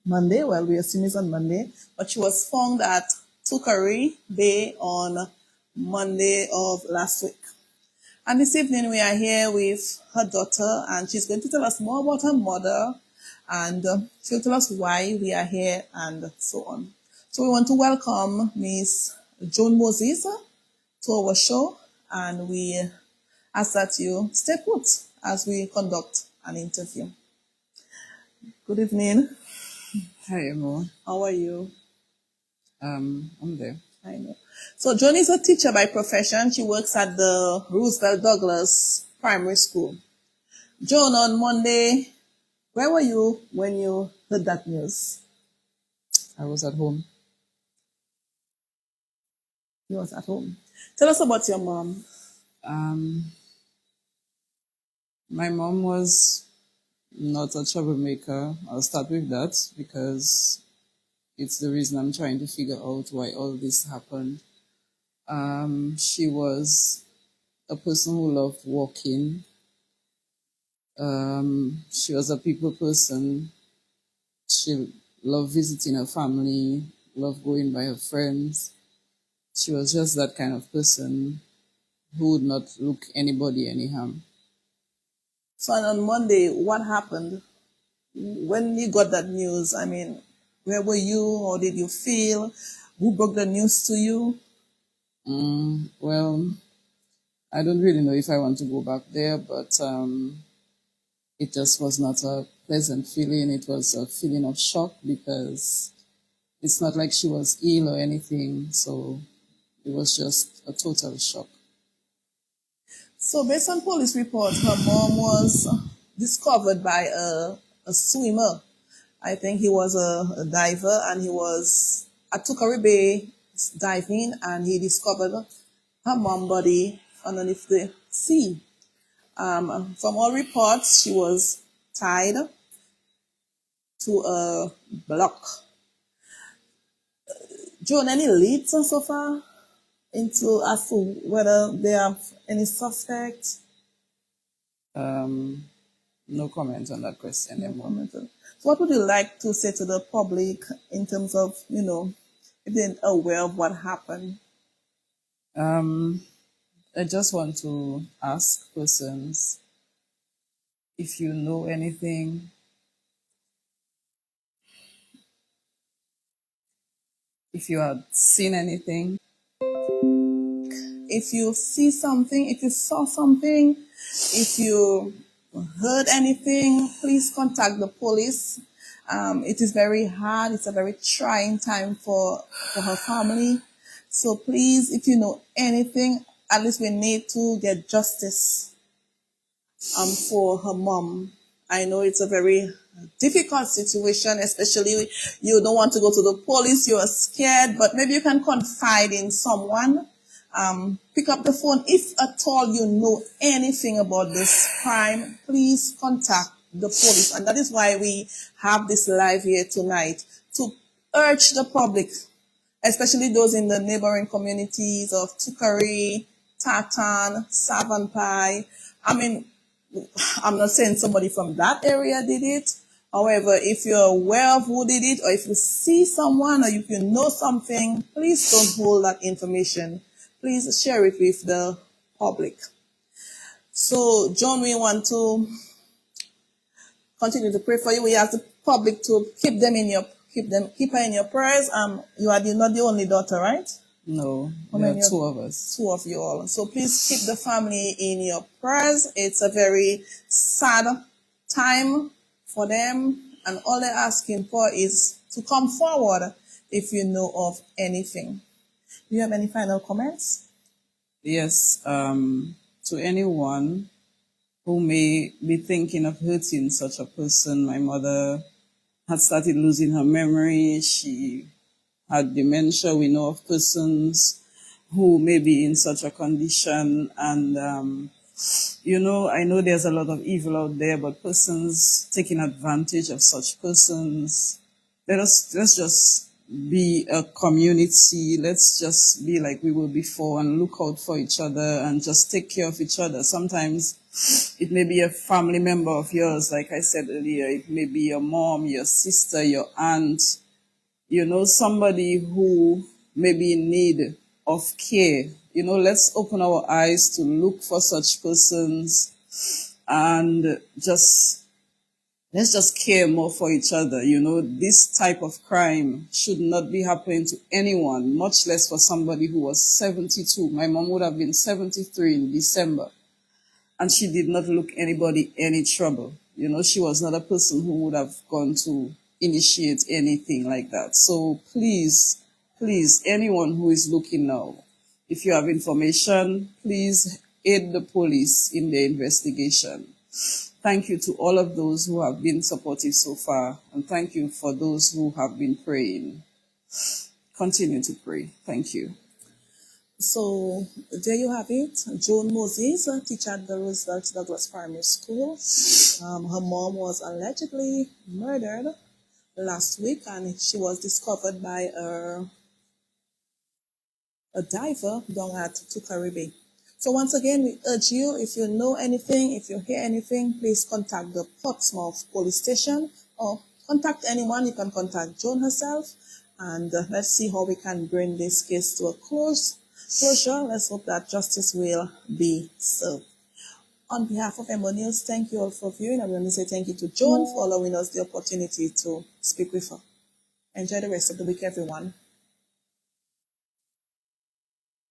Monday. Well, we assume it's on Monday, but she was found at Tukari Bay on Monday of last week. And this evening we are here with her daughter, and she's going to tell us more about her mother, and she'll tell us why we are here and so on. So we want to welcome Miss Joan Moses to our show, and we ask that you stay put as we conduct an interview. Good evening. Hi, Emo. How are you? I'm there. I know. So Joan is a teacher by profession. She works at the Roosevelt Douglas Primary School. Joan, on Monday, where were you when you heard that news? I was at home. You was at home. Tell us about your mom. My mom was not a troublemaker. I'll start with that because it's the reason I'm trying to figure out why all this happened. She was a person who loved walking. She was a people person. She loved visiting her family, loved going by her friends. She was just that kind of person who would not look anybody any harm. So on Monday, what happened? When you got that news, I mean, where were you? How did you feel? Who broke the news to you? Well, I don't really know if I want to go back there, but it just was not a pleasant feeling. It was a feeling of shock because it's not like she was ill or anything. So it was just a total shock. So based on police reports, her mom was discovered by a swimmer. I think he was a diver, and he was at Tukari Bay diving, and he discovered her mom body underneath the sea. From all reports, she was tied to a block. Joan, any leads so far into as to whether they have any suspects? No comment on that question anymore. So what would you like to say to the public in terms of, if they're aware of what happened? I just want to ask persons if you know anything, if you had seen anything. If you see something, if you saw something, if you heard anything, please contact the police. It is very hard. It's a very trying time for her family. So please, if you know anything, at least we need to get justice for her mom. I know it's a very difficult situation, especially you don't want to go to the police, you are scared, but maybe you can confide in someone. Pick up the phone. If at all you know anything about this crime, please contact the police. And that is why we have this live here tonight, to urge the public, especially those in the neighboring communities of Tukari, Tatan, Savanpai. I mean, I'm not saying somebody from that area did it. However, if you're aware of who did it, or if you see someone, or if you know something, please don't hold that information. Please share it with the public. So, Joan, we want to continue to pray for you. We ask the public to keep her in your prayers. You are not the only daughter, right? No, there are two of us. Two of you all. So please keep the family in your prayers. It's a very sad time for them, and all they're asking for is to come forward if you know of anything. Do you have any final comments? Yes, to anyone who may be thinking of hurting such a person, my mother had started losing her memory. She had dementia. We know of persons who may be in such a condition. And, I know there's a lot of evil out there, but persons taking advantage of such persons, let's just be a community. Let's just be like we were before and look out for each other and just take care of each other. Sometimes it may be a family member of yours, like I said earlier. It may be your mom, your sister, your aunt, somebody who may be in need of care. Let's open our eyes to look for such persons and let's just care more for each other. This type of crime should not be happening to anyone, much less for somebody who was 72. My mom would have been 73 in December, and she did not look anybody any trouble. She was not a person who would have gone to initiate anything like that. So please, please, anyone who is looking now, if you have information, please aid the police in their investigation. Thank you to all of those who have been supportive so far, and thank you for those who have been praying. Continue to pray. Thank you. So there you have it. Joan Moses, a teacher at the Roosevelt Douglas Primary School. Her mom was allegedly murdered last week, and she was discovered by a diver down at Tukari Bay. So once again, we urge you, if you know anything, if you hear anything, please contact the Portsmouth Police Station or contact anyone. You can contact Joan herself, and let's see how we can bring this case to a closure. Let's hope that justice will be served. On behalf of Emonews, thank you all for viewing. I want to say thank you to Joan for allowing us the opportunity to speak with her. Enjoy the rest of the week, everyone.